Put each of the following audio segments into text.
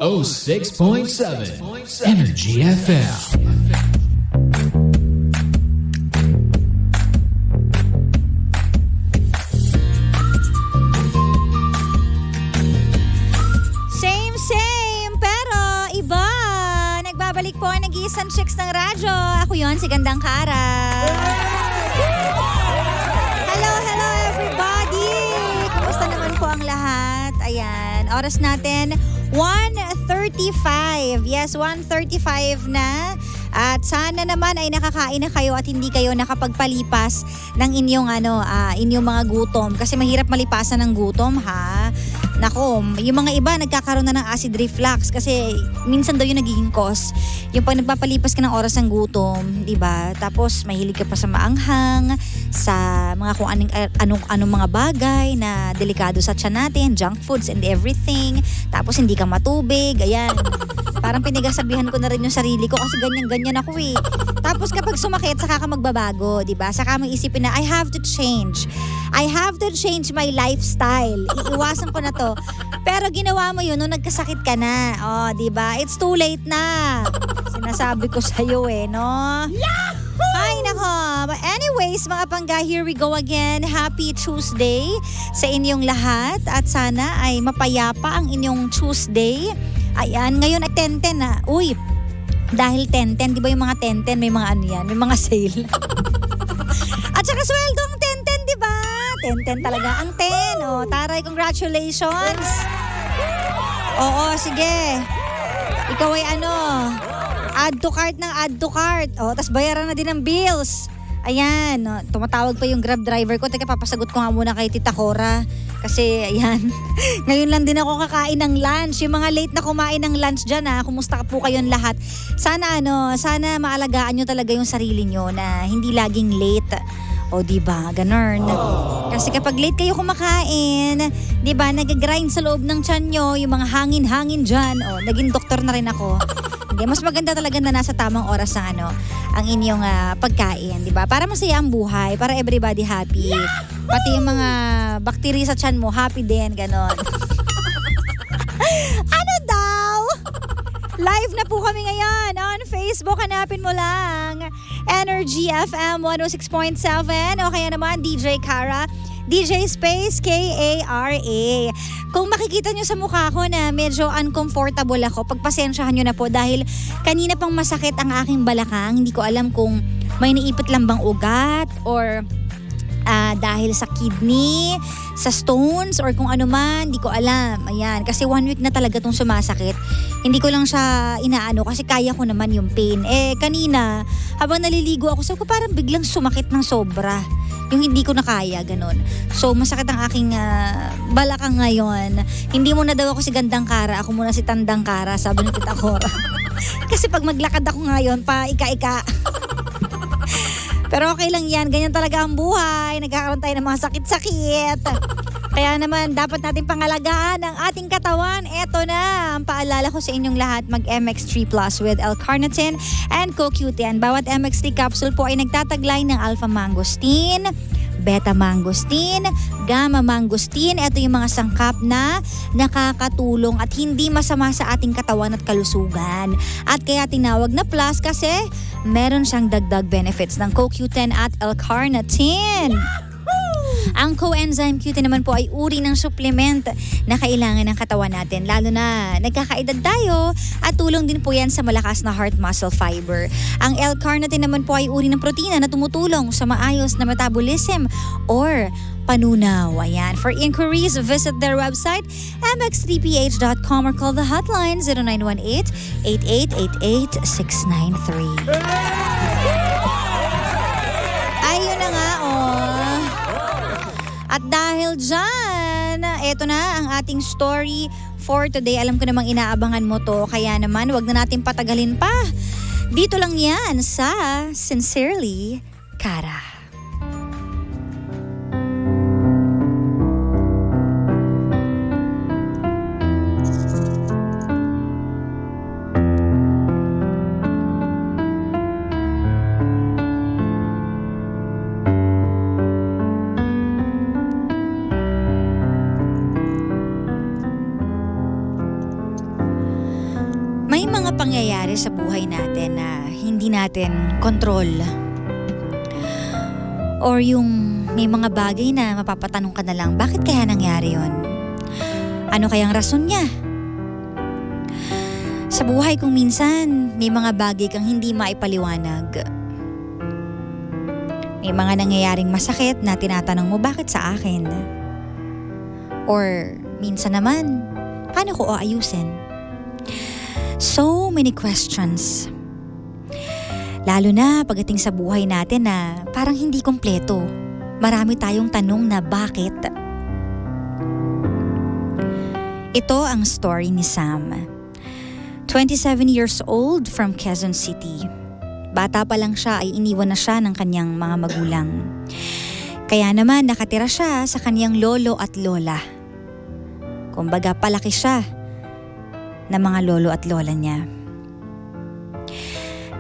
106.7 Energy FM. Nagbabalik po ang nag-iisang chicks ng radyo. Ako yon, si Gandang Kara. Hello everybody! Kumusta naman po ang lahat? Ayan, oras natin 1:35. Yes, 1:35 na. At sana naman ay nakakain na kayo at hindi kayo nakapagpalipas ng inyong inyong mga gutom kasi mahirap malipasan ng gutom, ha. Nako, yung mga iba nagkakaroon na ng acid reflux kasi minsan daw yung nagiging cause. Yung pag nagpapalipas ka ng oras ng gutom, 'di ba? Tapos mahilig ka pa sa maanghang, sa mga kung anong mga bagay na delikado sa tiyan natin, junk foods and everything. Tapos hindi ka matubig, ayan. Parang pinigasabihan ko na rin yung sarili ko kasi ganyan ako eh. Tapos kapag sumakit, saka ka magbabago, di ba? Saka mong isipin na, I have to change. I have to change my lifestyle. Iiwasan ko na to. Pero ginawa mo yun nung nagkasakit ka na. Oh, di ba? It's too late na. Sinasabi ko sa'yo eh, no? Yahoo! Ay, nako. But anyways, mga pangga, here we go again. Happy Tuesday sa inyong lahat. At sana ay mapayapa ang inyong Tuesday. Ayan, ngayon ay 10-10 na. Uy, dahil 10-10, di ba yung mga 10-10, may mga ano yan, may mga sale. At saka sweldong 10-10, di ba? 10-10 talaga ang 10. O, taray, congratulations. Oo, sige. Ikaw ay add to cart ng add to cart. O, tas bayaran na din ng bills. Ayan, tumatawag pa yung Grab driver ko. Teka, papasagot ko nga muna kay Tita Cora. Kasi, ayan, ngayon lang din ako kakain ng lunch. Yung mga late na kumain ng lunch dyan, kumusta po kayong lahat? Sana, sana maalagaan nyo talaga yung sarili nyo na hindi laging late. O, diba? Ganun. Kasi kapag late kayo kumakain, diba, nag-grind sa loob ng tiyan nyo, yung mga hangin-hangin dyan. O, naging doktor na rin ako. Hindi, mas maganda talaga na nasa tamang oras ng ang inyong pagkain, di ba? Para masaya ang buhay, para everybody happy. Pati yung mga bakterya sa tiyan mo, happy din, ganon. Ano daw? Live na po kami ngayon on Facebook. Hanapin mo lang Energy FM 106.7 o kaya naman DJ Kara, DJ Space K-A-R-A. Kung makikita nyo sa mukha ko na medyo uncomfortable ako, pagpasensyahan nyo na po dahil kanina pang masakit ang aking balakang. Hindi ko alam kung may naipit lang bang ugat or dahil sa kidney, sa stones or kung ano man, hindi ko alam. Ayan, kasi 1 week na talaga itong sumasakit. Hindi ko lang siya inaano kasi kaya ko naman yung pain. Kanina, habang naliligo ako, sabi ko parang biglang sumakit ng sobra. Yung hindi ko na kaya, ganun. So, masakit ang aking balakang ngayon. Hindi mo na daw ako si Gandang Kara, ako muna si Tandang Kara, sabi ni Tita Cora. Kasi pag maglakad ako ngayon, pa ika-ika. Pero okay lang yan, ganyan talaga ang buhay. Nagkakaroon tayo ng mga sakit-sakit. Kaya naman, dapat natin pangalagaan ang ating katawan. Eto na, ang paalala ko sa inyong lahat, mag-MX3 Plus with L-Carnitine and CoQ10. Bawat MX3 capsule po ay nagtataglay ng alpha-mangosteen, beta-mangosteen, gamma-mangosteen. Ito yung mga sangkap na nakakatulong at hindi masama sa ating katawan at kalusugan. At kaya tinawag na plus kasi meron siyang dagdag benefits ng CoQ10 at L-Carnitine. Ang coenzyme Q10 naman po ay uri ng supplement na kailangan ng katawan natin, lalo na nagkakaedad tayo at tulong din po yan sa malakas na heart muscle fiber. Ang L-carnitine naman po ay uri ng protina na tumutulong sa maayos na metabolism or panunaw. Ayan. For inquiries, visit their website mx3ph.com or call the hotline 0918-8888-693. Ayun na nga, At dahil dyan, eto na ang ating story for today. Alam ko namang inaabangan mo to, kaya naman wag na natin patagalin pa. Dito lang yan sa Sincerely, Kara. May mga pangyayari sa buhay natin na hindi natin kontrol. Or yung may mga bagay na mapapatanong ka na lang, bakit kaya nangyari yon? Ano kayang rason niya? Sa buhay kung minsan, may mga bagay kang hindi maipaliwanag. May mga nangyayaring masakit na tinatanong mo, bakit sa akin? Or minsan naman, paano ko aayusin? So many questions. Lalo na pagdating sa buhay natin na parang hindi kompleto. Marami tayong tanong na bakit. Ito ang story ni Sam. 27 years old from Quezon City. Bata pa lang siya ay iniwan na siya ng kanyang mga magulang. Kaya naman nakatira siya sa kanyang lolo at lola. Kumbaga palaki siya ng mga lolo at lola niya.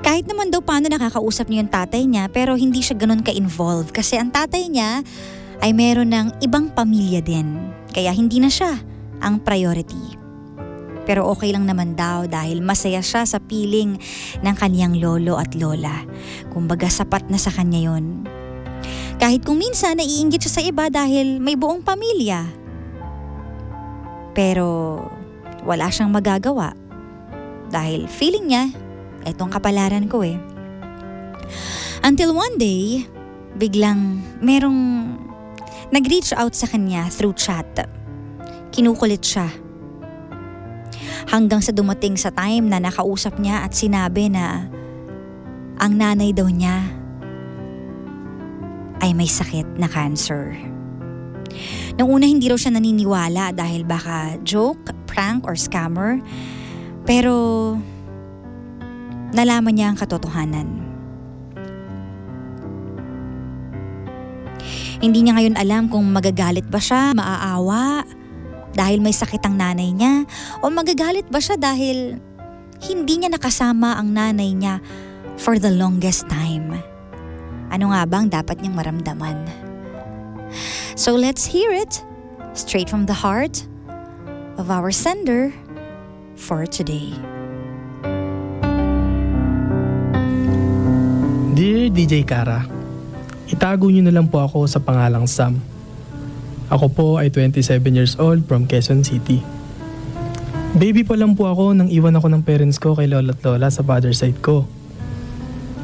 Kahit naman daw paano nakakausap niya yung tatay niya, pero hindi siya ganun ka-involved kasi ang tatay niya ay meron ng ibang pamilya din. Kaya hindi na siya ang priority. Pero okay lang naman daw dahil masaya siya sa piling ng kaniyang lolo at lola. Kumbaga sapat na sa kanya yun. Kahit kung minsan naiinggit siya sa iba dahil may buong pamilya. Pero wala siyang magagawa dahil feeling niya, etong kapalaran ko eh. Until one day, biglang merong nag-reach out sa kanya through chat. Kinukulit siya. Hanggang sa dumating sa time na nakausap niya at sinabi na ang nanay daw niya ay may sakit na cancer. Nung una hindi raw siya naniniwala dahil baka joke, prank or scammer. Pero nalaman niya ang katotohanan. Hindi niya ngayon alam kung magagalit ba siya, maaawa dahil may sakit ang nanay niya, o magagalit ba siya dahil hindi niya nakasama ang nanay niya for the longest time. Ano nga bang dapat niyang maramdaman? So let's hear it straight from the heart of our sender for today. Dear DJ Kara, itago niyo na lang po ako sa pangalang Sam. Ako po ay 27 years old from Quezon City. Baby pa lang po ako nang iwan ako ng parents ko kay lola at lola sa father side ko.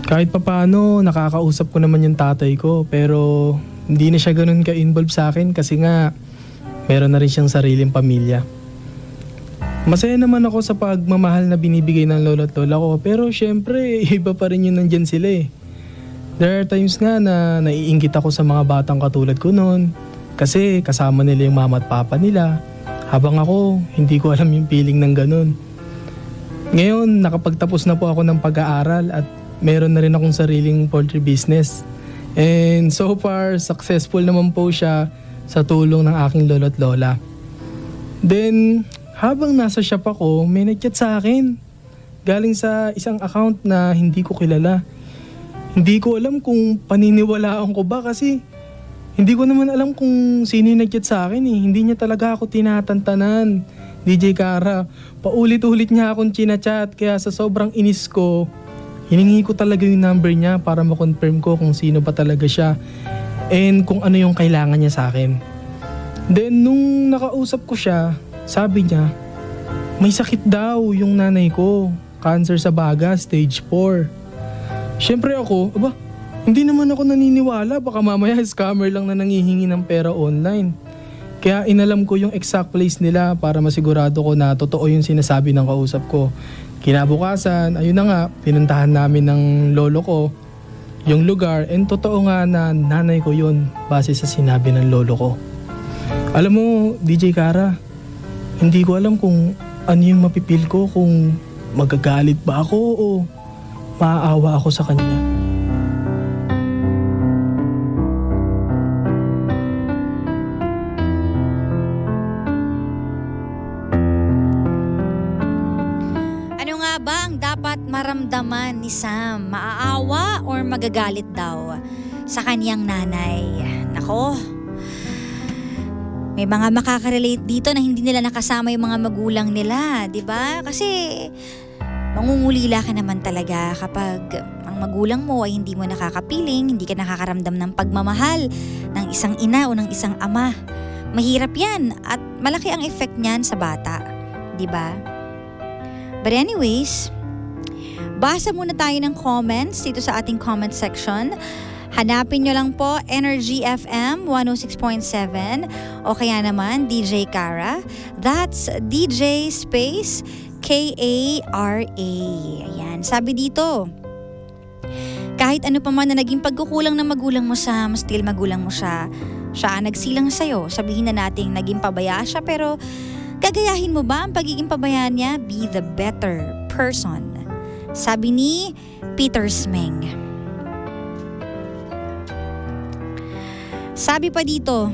Kahit papaano, nakakausap ko naman yung tatay ko pero hindi na siya ganun ka-involved sa akin kasi nga meron na rin siyang sariling pamilya. Masaya naman ako sa pagmamahal na binibigay ng lola at lola ko pero syempre iba pa rin yun nandyan sila eh. There are times nga na naiinggit ako sa mga batang katulad ko noon kasi kasama nila yung mama at papa nila habang ako hindi ko alam yung feeling ng ganun. Ngayon nakapagtapos na po ako ng pag-aaral at meron na rin akong sariling poultry business. And so far successful naman po siya sa tulong ng aking lolo at lola. Then habang nasa shop ako may nag-chat sa akin galing sa isang account na hindi ko kilala. Hindi ko alam kung paniniwalaan ko ba kasi hindi ko naman alam kung sino yung nag-chat sa akin eh. Hindi niya talaga ako tinatantanan. DJ Kara, paulit-ulit niya akong chinachat kaya sa sobrang inis ko, hiningi ko talaga yung number niya para ma-confirm ko kung sino pa talaga siya and kung ano yung kailangan niya sa akin. Then nung nakausap ko siya, sabi niya, may sakit daw yung nanay ko. Cancer sa baga, stage 4. Siyempre ako, hindi naman ako naniniwala. Baka mamaya scammer lang na nangihingi ng pera online. Kaya inalam ko yung exact place nila para masigurado ko na totoo yung sinasabi ng kausap ko. Kinabukasan, ayun na nga, pinuntahan namin ng lolo ko yung lugar and totoo nga na nanay ko yun base sa sinabi ng lolo ko. Alam mo, DJ Kara, hindi ko alam kung ano yung mapipil ko, kung magagalit ba ako o maaawa ako sa kanya. Ano nga ba ang dapat maramdaman ni Sam? Maaawa or magagalit daw sa kaniyang nanay? Nako, may mga makakarelate dito na hindi nila nakasama yung mga magulang nila, di ba? Kasi mangungulila ka naman talaga kapag ang magulang mo ay hindi mo nakakapiling, hindi ka nakakaramdam ng pagmamahal ng isang ina o ng isang ama. Mahirap yan at malaki ang effect niyan sa bata, di ba? But anyways, basa muna tayo ng comments dito sa ating comment section. Hanapin nyo lang po Energy FM 106.7 o kaya naman DJ Kara. That's DJ space K-A-R-A. Ayan, sabi dito, kahit ano pa man na naging pagkukulang ng magulang mo sa, still magulang mo siya ang nagsilang sa'yo. Sabihin na natin naging pabaya siya, pero gagayahin mo ba ang pagiging pabaya niya? Be the better person. Sabi ni Peter Smeng. Sabi pa dito,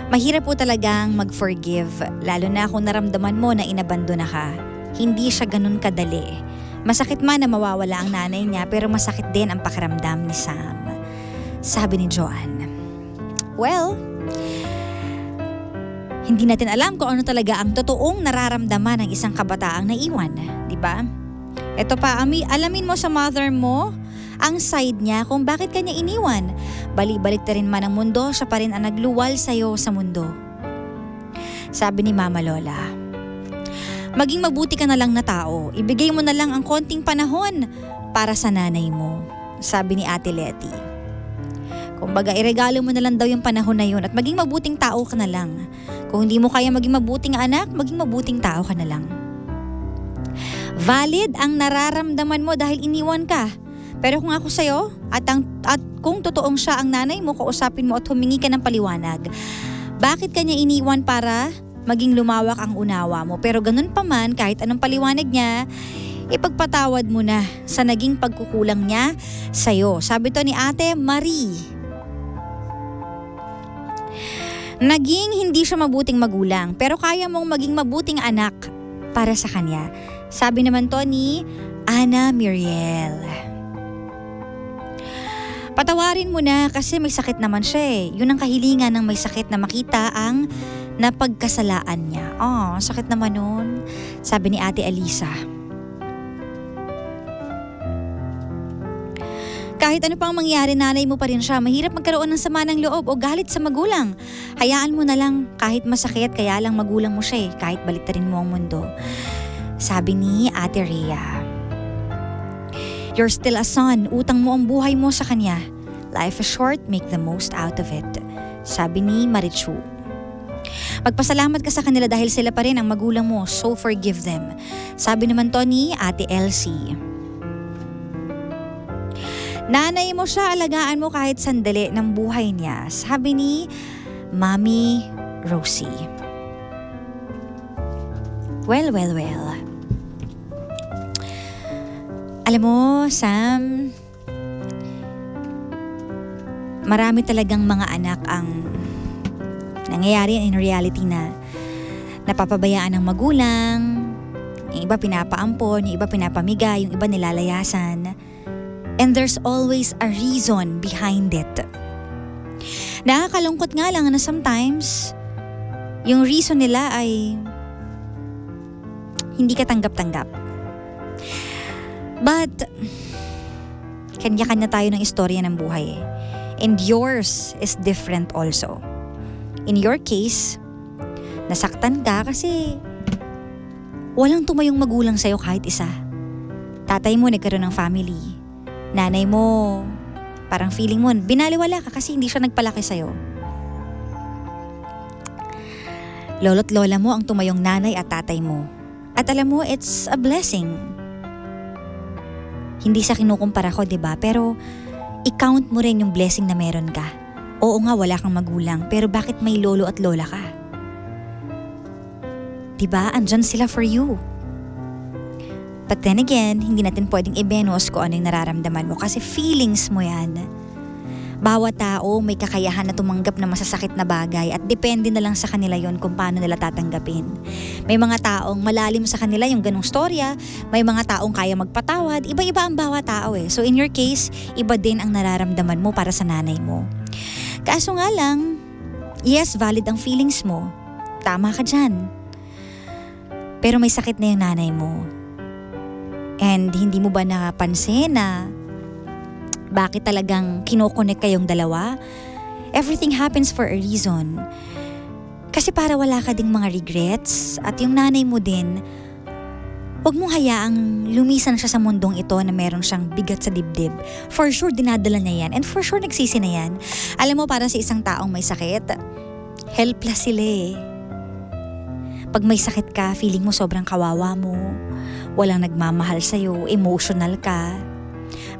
mahirap po talagang mag-forgive, lalo na kung naramdaman mo na inabandona ka. Hindi siya ganun kadali. Masakit man na mawawala ang nanay niya, pero masakit din ang pakiramdam ni Sam. Sabi ni Joanne. Well, hindi natin alam kung ano talaga ang totoong nararamdaman ng isang kabataang naiwan, di ba? Ito pa, alamin mo sa mother mo ang side niya kung bakit kanya iniwan. Balik-balik na rin man ang mundo, siya pa rin ang nagluwal sa'yo sa mundo. Sabi ni Mama Lola, maging mabuti ka na lang na tao. Ibigay mo na lang ang konting panahon para sa nanay mo. Sabi ni Ate Letty. Kumbaga, iregalo mo na lang daw yung panahon na yun at maging mabuting tao ka na lang. Kung hindi mo kaya maging mabuting anak, maging mabuting tao ka na lang. Valid ang nararamdaman mo dahil iniwan ka. Pero kung ako sa'yo, at kung totoong siya ang nanay mo, kausapin mo at humingi ka ng paliwanag. Bakit kanya iniwan para maging lumawak ang unawa mo? Pero ganun pa man, kahit anong paliwanag niya, ipagpatawad mo na sa naging pagkukulang niya sa'yo. Sabi to ni Ate Marie. Naging hindi siya mabuting magulang, pero kaya mong maging mabuting anak para sa kanya. Sabi naman to ni Ana Miriel. Patawarin mo na kasi may sakit naman siya eh. Yun ang kahilingan ng may sakit na makita ang napagkasalaan niya. Oh, sakit naman nun. Sabi ni Ate Alisa. Kahit ano pang mangyari, nanay mo pa rin siya. Mahirap magkaroon ng sama ng loob o galit sa magulang. Hayaan mo na lang kahit masakit, kaya lang magulang mo siya eh. Kahit baliktarin mo ang mundo. Sabi ni Ate Rhea. You're still a son. Utang mo ang buhay mo sa kanya. Life is short, make the most out of it. Sabi ni Marichu. Magpasalamat ka sa kanila dahil sila pa rin ang magulang mo, so forgive them. Sabi naman to ni Ate Elsie. Nanay mo siya, alagaan mo kahit sandali ng buhay niya. Sabi ni Mami Rosie. Well. Alam mo, Sam, marami talagang mga anak ang nangyayari in reality na napapabayaan ng magulang, yung iba pinapaampon, yung iba pinapamigay, yung iba nilalayasan. And there's always a reason behind it. Nakakalungkot nga lang na sometimes, yung reason nila ay hindi ka tanggap-tanggap. But, kanya-kanya tayo ng istorya ng buhay eh. And yours is different also. In your case, nasaktan ka kasi walang tumayong magulang sa'yo kahit isa. Tatay mo nagkaroon ng family. Nanay mo, parang feeling mo, binaliwala ka kasi hindi siya nagpalaki sa'yo. Lolo't lola mo ang tumayong nanay at tatay mo. At alam mo, it's a blessing. Hindi sa kinukumpara ko, 'di ba? Pero i-count mo rin yung blessing na meron ka. Oo nga, wala kang magulang, pero bakit may lolo at lola ka? 'Di ba? Andyan sila for you. But then again, hindi natin pwedeng i-benos kung ano yung nararamdaman mo kasi feelings mo 'yan. Bawat tao may kakayahan na tumanggap ng masasakit na bagay at depende na lang sa kanila yon kung paano nila tatanggapin. May mga taong malalim sa kanila yung ganong storya, may mga taong kaya magpatawad, iba-iba ang bawat tao eh. So in your case, iba din ang nararamdaman mo para sa nanay mo. Kaso nga lang, yes, valid ang feelings mo. Tama ka dyan. Pero may sakit na yung nanay mo. And hindi mo ba napansin na bakit talagang kinokonek kayong dalawa? Everything happens for a reason. Kasi para wala ka ding mga regrets at yung nanay mo din, huwag mong hayaang lumisan siya sa mundong ito na meron siyang bigat sa dibdib. For sure, dinadala niya yan. And for sure, nagsisi na yan. Alam mo, para sa isang taong may sakit, helpless sila eh. Pag may sakit ka, feeling mo sobrang kawawa mo. Walang nagmamahal sa'yo, emotional ka.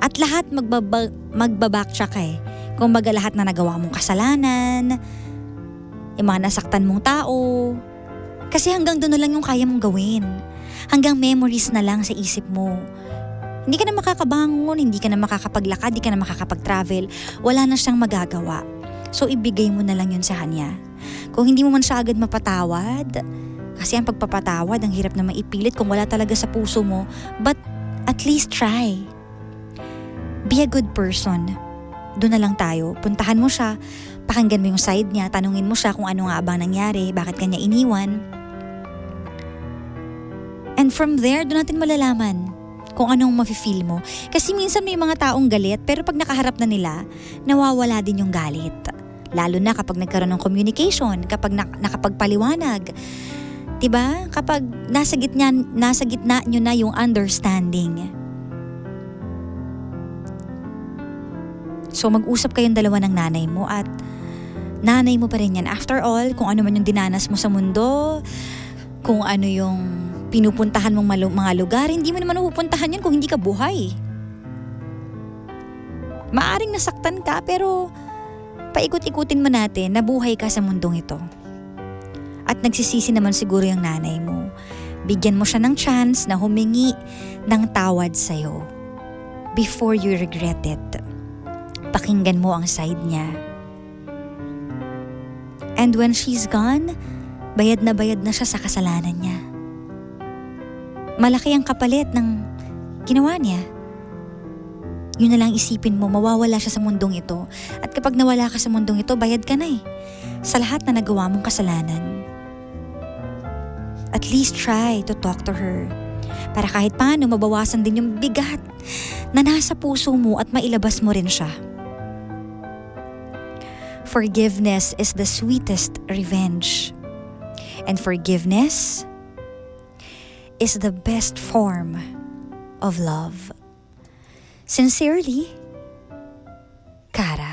At lahat magbabacktrack eh. Kung baga lahat na nagawa mong kasalanan, yung mga nasaktan mong tao. Kasi hanggang doon na lang yung kaya mong gawin. Hanggang memories na lang sa isip mo. Hindi ka na makakabangon, hindi ka na makakapaglakad, hindi ka na makakapag-travel. Wala na siyang magagawa. So ibigay mo na lang yun sa kanya. Kung hindi mo man siya agad mapatawad, kasi ang pagpapatawad, ang hirap na maipilit kung wala talaga sa puso mo. But at least try. Be a good person. Doon na lang tayo. Puntahan mo siya, pakinggan mo yung side niya, tanungin mo siya kung ano nga bang nangyari, bakit kanya iniwan. And from there, doon natin malalaman kung anong mafe-feel mo. Kasi minsan may mga taong galit, pero pag nakaharap na nila, nawawala din yung galit. Lalo na kapag nagkaroon ng communication, kapag nakapagpaliwanag. Diba? Kapag nasa gitna nyo na yung understanding. So mag-usap kayong dalawa ng nanay mo at nanay mo pa rin yan. After all, kung ano man yung dinanas mo sa mundo, kung ano yung pinupuntahan mong mga lugar, hindi mo naman pupuntahan yun kung hindi ka buhay. Maaring nasaktan ka pero paikot-ikutin mo natin na buhay ka sa mundong ito. At nagsisisi naman siguro yung nanay mo. Bigyan mo siya ng chance na humingi ng tawad sa'yo before you regret it. Pakinggan mo ang side niya. And when she's gone, bayad na siya sa kasalanan niya. Malaki ang kapalit ng ginawa niya. Yun na lang isipin mo, mawawala siya sa mundong ito. At kapag nawala ka sa mundong ito, bayad ka na eh. Sa lahat na nagawa mong kasalanan. At least try to talk to her. Para kahit paano mabawasan din yung bigat na nasa puso mo at mailabas mo rin siya. Forgiveness is the sweetest revenge. And forgiveness is the best form of love. Sincerely, Kara.